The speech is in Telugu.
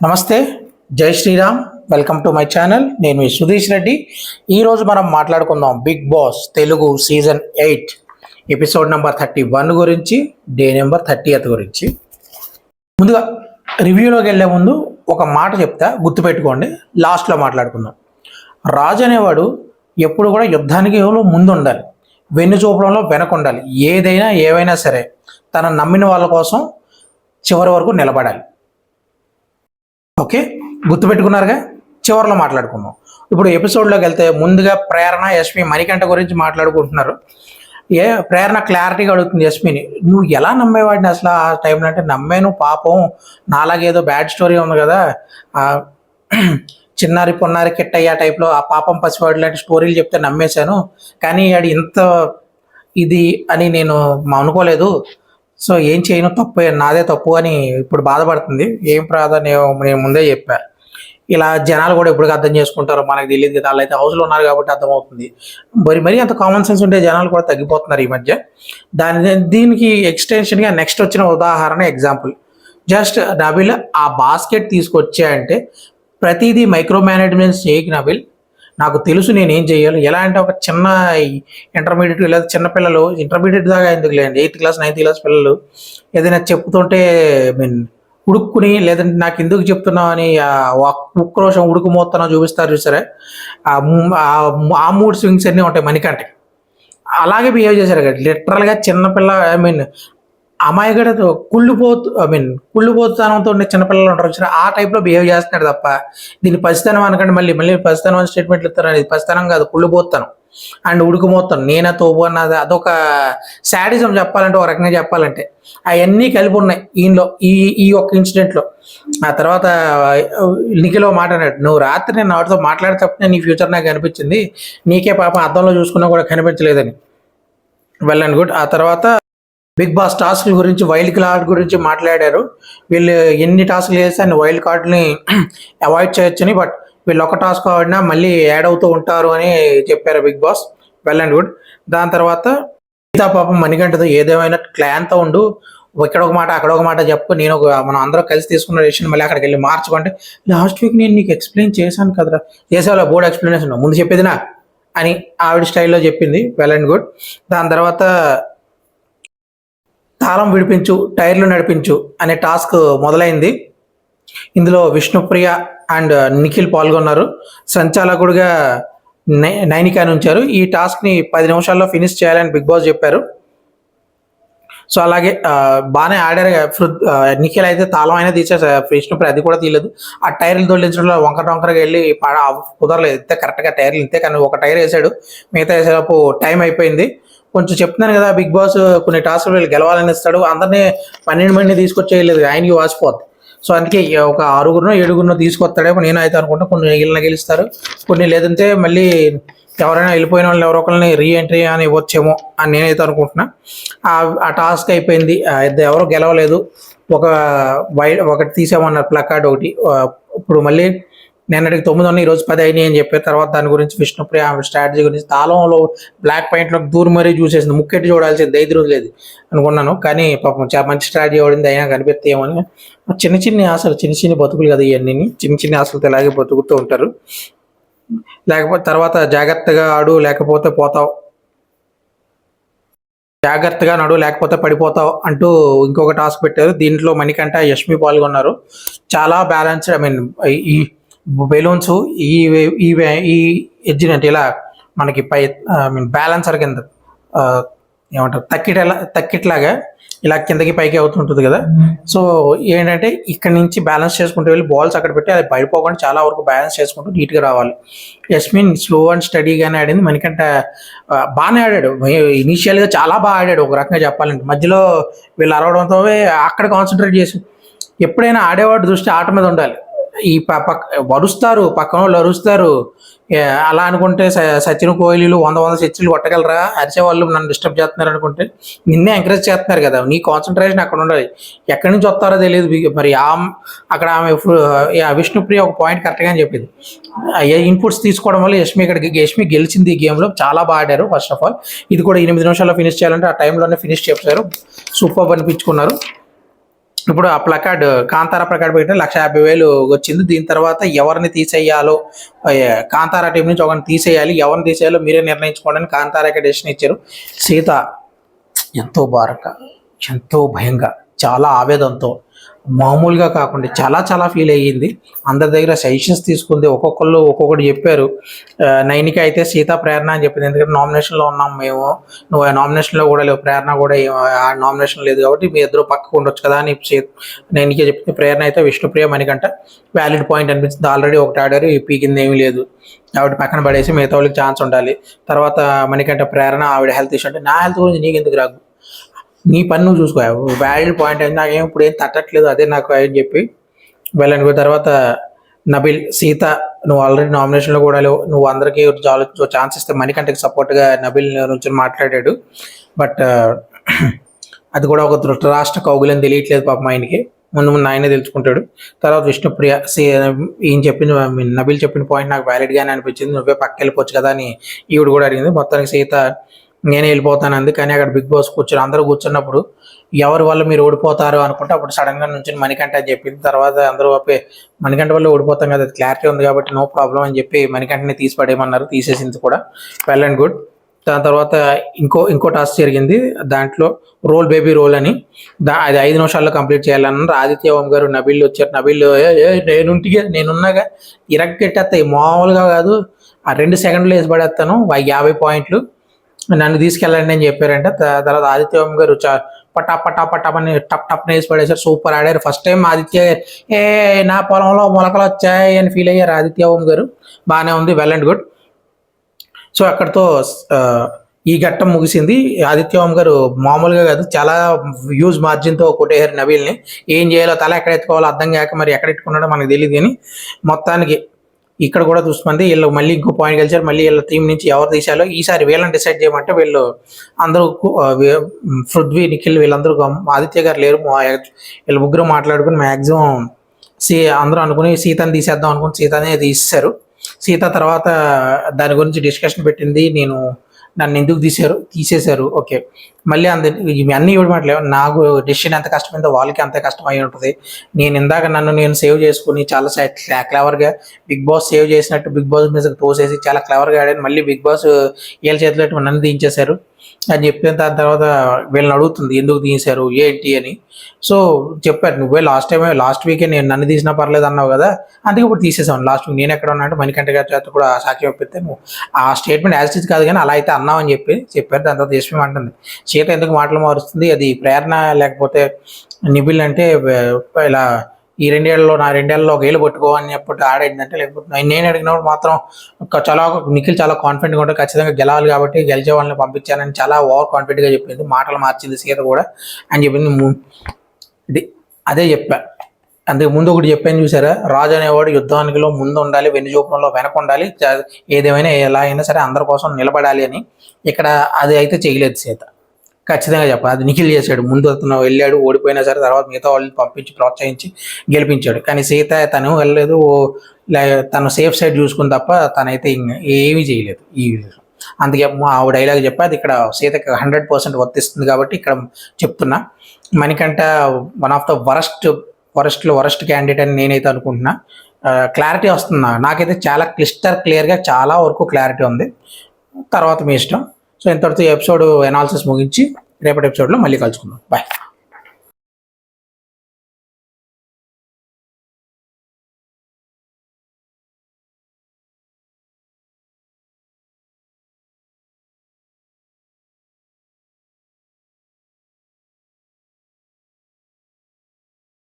నమస్తే, జై Shriram. Welcome to my channel. నేను మీ సుధీష్ రెడ్డి. ఈరోజు మనం మాట్లాడుకుందాం Bigg Boss Telugu season 8 episode number 31 గురించి, డే నెంబర్ 30th గురించి. ముందుగా రివ్యూలోకి వెళ్ళే ముందు ఒక మాట చెప్తా, గుర్తుపెట్టుకోండి. లాస్ట్లో మాట్లాడుకుందాం. రాజు అనేవాడు ఎప్పుడు కూడా యుద్ధానికి ముందు ఉండాలి, వెన్ను చూపడంలో వెనక ఉండాలి. ఏదైనా ఏవైనా సరే తన నమ్మిన వాళ్ళ కోసం చివరి వరకు నిలబడాలి. ఓకే, గుర్తుపెట్టుకున్నారుగా. చివరిలో మాట్లాడుకుందాం. ఇప్పుడు ఎపిసోడ్లోకి వెళ్తే ముందుగా ప్రేరణ, యష్మి, మణికంఠ గురించి మాట్లాడుకుంటున్నారు. ప్రేరణ క్లారిటీగా అడుగుతుంది యష్మిని, నువ్వు ఎలా నమ్మేవాడిని అసలు ఆ టైంలో? అంటే నమ్మాను, పాపం నాలాగేదో బ్యాడ్ స్టోరీ ఉంది కదా, చిన్నారి పొన్నారి కిట్టయ్య టైప్లో ఆ పాపం పసివాడి లాంటి స్టోరీలు చెప్తే నమ్మేశాను, కానీ అది ఇంత ఇది అని నేను అనుకోలేదు. సో ఏం చేయను, తప్పు నాదే తప్పు అని ఇప్పుడు బాధపడుతుంది. ఏం ప్రాధాన్యం నేను ముందే చెప్పా. ఇలా జనాలు కూడా ఎప్పటికీ అర్థం చేసుకుంటారో మనకు తెలియదు కదా. వాళ్ళైతే హౌస్లో ఉన్నారు కాబట్టి అర్థమవుతుంది. మరీ అంత కామన్ సెన్స్ ఉంటే జనాలు కూడా తగ్గిపోతున్నారు ఈ మధ్య. దీనికి ఎక్స్టెన్షన్గా నెక్స్ట్ వచ్చిన ఉదాహరణ ఎగ్జాంపుల్, జస్ట్ నబిల్ ఆ బాస్కెట్ తీసుకొచ్చా అంటే ప్రతిదీ మైక్రో మేనేజ్మెంట్ చేయకి నబిల్, నాకు తెలుసు నేను ఏం చేయాలి. ఎలా అంటే ఒక చిన్న ఇంటర్మీడియట్ లేదా చిన్నపిల్లలు, ఇంటర్మీడియట్ దాకా ఎందుకు లేండి, 8th క్లాస్ 9th క్లాస్ పిల్లలు ఏదైనా చెప్తుంటే ఉడుక్కుని, లేదంటే నాకు ఎందుకు చెప్తున్నావు అని ఉక్రోషం ఉడుకుమోత్తనం చూపిస్తారు చూసారా, ఆ మూడ్ స్వింగ్స్ అన్నీ ఉంటాయి మణికంఠకి. అలాగే బిహేవ్ చేశారు కదా లిటరల్గా. చిన్నపిల్ల అమాయకుడు కుళ్ళుపోతానంతో ఉండే చిన్నపిల్లలు ఉంటారు వచ్చారు, ఆ టైప్లో బిహేవ్ చేస్తున్నాడు తప్ప దీన్ని పసితనం అనకండి. మళ్ళీ పసితనం అని స్టేట్మెంట్లు ఇస్తారు. అది పసితనం కాదు, కుళ్ళుపోతాను అండ్ ఉడుకుమోతాను, నేనే తోపు అన్నది. అదొక శాడిజం చెప్పాలంటే, ఒక రకంగా చెప్పాలంటే. అవన్నీ కలిపి ఉన్నాయి ఈయనలో, ఈ ఒక్క ఇన్సిడెంట్లో. ఆ తర్వాత నిఖిల్ మాట అన్నాడు, నువ్వు రాత్రి నేను వాటితో మాట్లాడేటప్పుడు నీ ఫ్యూచర్ నాకు కనిపించింది, నీకే పాపం అద్దంలో చూసుకున్నా కూడా కనిపించలేదని. Well and good. ఆ తర్వాత బిగ్ బాస్ టాస్క్ గురించి, వైల్డ్ కార్డ్ గురించి మాట్లాడారు. వీళ్ళు ఎన్ని టాస్క్లు చేస్తే అన్ని వైల్డ్ కార్డ్ని అవాయిడ్ చేయొచ్చని, బట్ వీళ్ళు ఒక టాస్క్ ఆడినా మళ్ళీ యాడ్ అవుతూ ఉంటారు అని చెప్పారు Bigg Boss. Well and good. దాని తర్వాత మిగతా పాపం మణికంఠతో ఏదేమైనా క్లాన్తో ఉండు, ఇక్కడ ఒక మాట అక్కడ ఒక మాట చెప్పు, మనం అందరం కలిసి తీసుకున్న డెసిషన్ మళ్ళీ అక్కడికి వెళ్ళి మార్చుకుంటే, లాస్ట్ వీక్ నేను నీకు ఎక్స్ప్లెయిన్ చేశాను కదరా, చేసేవాళ్ళ బోర్డ్ ఎక్స్ప్లెనేషన్ ముందు చెప్పేదినా అని ఆవిడ స్టైల్లో చెప్పింది. Well and good. దాని తర్వాత తాళం విడిపించు, టైర్లు నడిపించు అనే టాస్క్ మొదలైంది. ఇందులో విష్ణుప్రియ అండ్ నిఖిల్ పాల్గొన్నారు. సంచాలకుడిగా నైనికాని ఉంచారు. ఈ టాస్క్ని 10 నిమిషాల్లో ఫినిష్ చేయాలని బిగ్ బాస్ చెప్పారు. సో అలాగే బాగానే ఆడారు. నిఖిల్ అయితే తాళం అయినా తీసేసి, విష్ణుప్రియ అది కూడా తీయలేదు. ఆ టైర్లు తోలించడంలో వంకరగా వెళ్ళి కుదరలేదు. ఇంతే కరెక్ట్గా టైర్లు ఇంతే, కానీ ఒక టైర్ వేసాడు, మిగతా వేసేటప్పుడు టైం అయిపోయింది. కొంచెం చెప్తున్నాను కదా, బిగ్ బాస్ కొన్ని టాస్క్లు వీళ్ళు గెలవాలని ఇస్తాడు, అందరినీ 12 మందిని తీసుకొచ్చేయలేదు, ఆయనకి వాసిపోద్ది. సో అందుకే ఒక 6-7 తీసుకొస్తాడేమో నేను అయితే అనుకుంటా. కొన్ని గెలుస్తారు, కొన్ని లేదంటే మళ్ళీ ఎవరైనా వెళ్ళిపోయిన వాళ్ళు ఎవరో ఒకరిని రీఎంట్రీ అని ఇవ్వచ్చేమో అని నేనైతే అనుకుంటున్నా. ఆ టాస్క్ అయిపోయింది, ఎవరో గెలవలేదు. ఒకటి తీసామన్నారు, ప్లకార్డ్ ఒకటి. ఇప్పుడు మళ్ళీ నిన్నటికి 9 ఉన్నాయి, ఈరోజు 10 అయినాయి అని చెప్పారు. తర్వాత దాని గురించి విష్ణుప్రియ స్ట్రాటజీ గురించి, తాళంలో బ్లాక్ పాయింట్లో దూరం మరీ చూసేసింది, ముక్కెట్టి చూడాల్సింది ధైర్యం లేదు అనుకున్నాను, కానీ పాపం చాలా మంచి స్ట్రాటజీ పడింది. అయినా కనిపిస్తాయేమని. చిన్న ఆశలు, చిన్న బతుకులు కదా ఇవన్నీ, చిన్న ఆశలతో ఇలాగే బతుకుతూ ఉంటారు. లేకపోతే తర్వాత జాగ్రత్తగా ఆడు లేకపోతే పోతావు, జాగ్రత్తగా నడు లేకపోతే పడిపోతావు అంటూ ఇంకొక టాస్క్ పెట్టారు. దీంట్లో మణికంఠ, యష్మి పాల్గొన్నారు. చాలా బ్యాలెన్స్డ్. ఈ బెలూన్స్ ఈ ఎడ్జినట్టు ఇలా మనకి బ్యాలెన్సర్ కింద ఏమంటారు, తక్కిట్లాగా ఇలా కిందకి పైకి అవుతుంటుంది కదా. సో ఏంటంటే ఇక్కడ నుంచి బ్యాలెన్స్ చేసుకుంటూ వెళ్ళి బాల్స్ అక్కడ పెట్టి అది పడిపోకుండా చాలా వరకు బ్యాలెన్స్ చేసుకుంటూ నీట్గా రావాలి. యస్మిన్ స్లో అండ్ స్టడీగానే ఆడింది. మణికంఠ బాగానే ఆడాడు. ఇనీషియల్గా చాలా బాగా ఆడాడు ఒక రకంగా చెప్పాలంటే. మధ్యలో వీళ్ళు అరవడంతో అక్కడ కాన్సన్ట్రేట్ చేసి, ఎప్పుడైనా ఆడేవాడు దృష్టి ఆట మీద ఉండాలి. ఈ వరుస్తారు, పక్కన వాళ్ళు అరుస్తారు, అలా అనుకుంటే సచిన్ కోహ్లీలు 100 సిక్స్లు కొట్టగలరా, అరిచేవాళ్ళు నన్ను డిస్టర్బ్ చేస్తున్నారు అనుకుంటే నిన్నే ఎంకరేజ్ చేస్తున్నారు కదా. నీ కాన్సన్ట్రేషన్ అక్కడ ఉండాలి. ఎక్కడి నుంచి వస్తారో తెలియదు. మరి అక్కడ ఆమె విష్ణుప్రియ ఒక పాయింట్ కరెక్ట్గా అని చెప్పింది, ఇన్పుట్స్ తీసుకోవడం వల్ల యష్మి గెలిచింది ఈ గేమ్లో. చాలా బాగా ఆడారు. ఫస్ట్ ఆఫ్ ఆల్ ఇది కూడా 8 నిమిషాల్లో ఫినిష్ చేయాలంటే ఆ టైంలోనే ఫినిష్ చేశారు. సూపర్ అనిపించుకున్నారు. ఇప్పుడు ఆ ప్లకార్డ్ కాంతారా ప్లకార్డ్ పెట్టి 1,50,000 వచ్చింది. దీని తర్వాత ఎవరిని తీసేయాలో కాంతారా టీం నుంచి ఒకరిని తీసేయాలి, ఎవరిని తీసేయాలో మీరే నిర్ణయించుకోండి అని కాంతారాకి డెసిషన్ ఇచ్చారు. సీత ఎంతో భారంగా, ఎంతో భయంగా, చాలా ఆవేదనతో, మామూలుగా కాకుండా చాలా చాలా ఫీల్ అయ్యింది. అందరి దగ్గర సజెషన్స్ తీసుకుంది, ఒక్కొక్కళ్ళు ఒక్కొక్కటి చెప్పారు. నైనిక అయితే సీత ప్రేరణ అని చెప్పింది, ఎందుకంటే నామినేషన్లో ఉన్నాం మేము, నువ్వు ఆ నామినేషన్లో కూడా లేవు, ప్రేరణ కూడా ఆ నామినేషన్ లేదు కాబట్టి మీ ఇద్దరు పక్కకు ఉండొచ్చు కదా అని నైనిక చెప్పింది. ప్రేరణ అయితే విష్ణుప్రియ మణికంఠ వ్యాలిడ్ పాయింట్ అనిపించింది. ఆల్రెడీ ఒకటి ఆడారు, ఈ పీకింది ఏమీ లేదు ఆవిడ పక్కన పడేసి మిగతా వాళ్ళకి ఛాన్స్ ఉండాలి. తర్వాత మణికంఠ ప్రేరణ ఆవిడ హెల్త్ ఇష్యూ అంటే నా హెల్త్ గురించి నీకు ఎందుకు రాదు, నీ పని నువ్వు చూసుకో, వ్యాలిడ్ పాయింట్ అయితే నాకేం ఇప్పుడు ఏం తట్టట్లేదు అదే నాకు అని చెప్పి వెళ్ళను. తర్వాత నబిల్ సీత నువ్వు ఆల్రెడీ నామినేషన్లో కూడా లేవు, నువ్వు అందరికీ ఛాన్స్ ఇస్తే మణికంఠకి సపోర్ట్గా నబిల్ నుంచి మాట్లాడాడు. బట్ అది కూడా ఒక ధృతరాష్ట్ర కౌగులని తెలియట్లేదు పాపం ఆయనకి, ముందు ముందు ఆయనే తెలుసుకుంటాడు. తర్వాత విష్ణుప్రియ ఈయన చెప్పిన నబిల్ చెప్పిన పాయింట్ నాకు వ్యాలిడ్గానే అనిపించింది, నువ్వే పక్క వెళ్ళిపోవచ్చు కదా అని ఈవిడ కూడా అడిగింది. మొత్తానికి సీత నేనే వెళ్ళిపోతాను అంది. కానీ అక్కడ బిగ్ బాస్ అందరూ కూర్చున్నప్పుడు ఎవరి వల్ల మీరు ఓడిపోతారు అనుకుంటే అప్పుడు సడన్గా నుంచి మణికంఠ అని చెప్పింది. తర్వాత అందరూ మణికంఠ వల్ల ఓడిపోతాం కదా, అది క్లారిటీ ఉంది కాబట్టి నో ప్రాబ్లం అని చెప్పి మణికంఠని తీసి పడేయమన్నారు, తీసేసింది కూడా, వెల్ అండ్ గుడ్. దాని తర్వాత ఇంకో టాస్క్ జరిగింది, దాంట్లో రోల్ బేబీ రోల్ అని, అది 5 నిమిషాల్లో కంప్లీట్ చేయాలన్నారు. ఆదిత్య ఓం గారు నబిల్ వచ్చారు. నబిల్ నేనున్నాగా ఇరగ్గెట్టేస్తాయి, మామూలుగా కాదు, ఆ 2 సెకండ్లు వేసి పడేస్తాను 50 పాయింట్లు, నన్ను తీసుకెళ్ళండి అని చెప్పారంట. తర్వాత ఆదిత్య ఓం గారు పటాపని టప్ టప్ వేసి పడేసారు, సూపర్ ఆడారు. ఫస్ట్ టైం ఆదిత్య నా పొలంలో మొలకలు వచ్చాయి అని ఫీల్ అయ్యారు ఆదిత్య ఓం గారు, బాగానే ఉంది, వెల్ అండ్ గుడ్. సో అక్కడితో ఈ ఘట్టం ముగిసింది. ఆదిత్య ఓం గారు మామూలుగా కాదు, చాలా హ్యూజ్ మార్జిన్తో కొట్టేశారు నబీల్ని. ఏం చేయాలో తల ఎక్కడ ఎత్తుకోవాలో అర్థం కాక మరి ఎక్కడ ఎత్తుకున్నాడో మనకు తెలియదు. కానీ మొత్తానికి ఇక్కడ కూడా చూసుకుంది, వీళ్ళు మళ్ళీ ఇంకో పాయింట్ గెలిచారు. మళ్ళీ వీళ్ళ టీం నుంచి ఎవరు తీసాలో ఈసారి వీళ్ళని డిసైడ్ చేయమంటే వీళ్ళు అందరూ పృథ్వీ, నిఖిల్ వీళ్ళందరూ, ఆదిత్య గారు లేరు, వీళ్ళు ముగ్గురు మాట్లాడుకుని మ్యాక్సిమం అందరూ అనుకుని సీతని తీసేద్దాం అనుకుని సీతనే తీసేశారు. సీత తర్వాత దాని గురించి డిస్కషన్ పెట్టింది, నన్ను ఎందుకు తీసేశారు, ఓకే. మళ్ళీ అన్నీ ఇవ్వడం మాటలే, నాకు డెసిషన్ ఎంత కష్టమైందో వాళ్ళకి అంతే కష్టం అయి ఉంటుంది. నేను ఇందాక నన్ను సేవ్ చేసుకుని చాలా క్లవర్గా బిగ్ బాస్ సేవ్ చేసినట్టు బిగ్ బాస్ మీద తోసేసి చాలా క్లవర్గా ఆడాను, మళ్ళీ బిగ్ బాస్ వీళ్ళ చేతిలో నన్ను దించేశారు అని చెప్పిన దాని తర్వాత వీళ్ళని అడుగుతుంది ఎందుకు తీశారు ఏంటి అని. సో చెప్పారు, నువ్వే లాస్ట్ వీకే నన్ను తీసినా పర్లేదు అన్నావు కదా, అందుకే ఇప్పుడు తీసేసాను. లాస్ట్ వీక్ నేను ఎక్కడ ఉన్నా అంటే మణికంఠ గారి చేత కూడా సాక్షి చెప్పితే నువ్వు ఆ స్టేట్మెంట్ యాజ్ ఇట్ కాదు కానీ అలా అయితే అన్నావు అని చెప్పారు. దాని తర్వాత యశ్వి అంటుంది, సీత ఎందుకు మాటలు మారుస్తుంది, అది ప్రేరణ లేకపోతే నిబిల్ అంటే ఇలా ఈ 2 ఏళ్లలో నా 2 ఏళ్లలో 1 ఏళ్ళు పట్టుకో అని చెప్పి ఆడేందంటే, లేకపోతే నేను అడిగినప్పుడు మాత్రం చాలా నిఖిల్ చాలా కాన్ఫిడెంట్గా ఉంటే ఖచ్చితంగా గెలవాలి కాబట్టి గెలిచే వాళ్ళని పంపించానని చాలా ఓవర్ కాన్ఫిడెంట్గా చెప్పింది, మాటలు మార్చింది సీత కూడా అని చెప్పింది. అదే చెప్పా, అందుకు ముందు ఒకటి చెప్పాను చూసారా, రాజు అనేవాడు యుద్ధానికిలో ముందు ఉండాలి, వెన్నుచూపంలో వెనక ఉండాలి, ఏదేమైనా ఎలా అయినా సరే అందరి కోసం నిలబడాలి అని. ఇక్కడ అది అయితే చేయలేదు సీత, ఖచ్చితంగా చెప్పాలి. అది నిఖిల్ చేశాడు, ముందు అతను వెళ్ళాడు, ఓడిపోయినా సరే తర్వాత మిగతా వాళ్ళని పంపించి ప్రోత్సహించి గెలిపించాడు. కానీ సీత తను వెళ్ళలేదు, తను సేఫ్ సైడ్ చూసుకుని తప్ప తనైతే ఏమీ చేయలేదు ఈ విధంగా. అందుకే ఆవిడ డైలాగ్ చెప్పి ఇక్కడ సీతకి 100% వర్తిస్తుంది కాబట్టి ఇక్కడ చెప్తున్నా. Manikanta one of the worst candidate అని నేనైతే అనుకుంటున్నా. క్లారిటీ వస్తుందా నాకైతే, చాలా క్లియర్గా చాలా వరకు క్లారిటీ ఉంది. తర్వాత మీ ఇష్టం. సో ఇంతటితో ఎపిసోడ్ ఎనాలిసిస్ ముగించి రేపటి ఎపిసోడ్లో మళ్ళీ కలుసుకుందాం. బాయ్.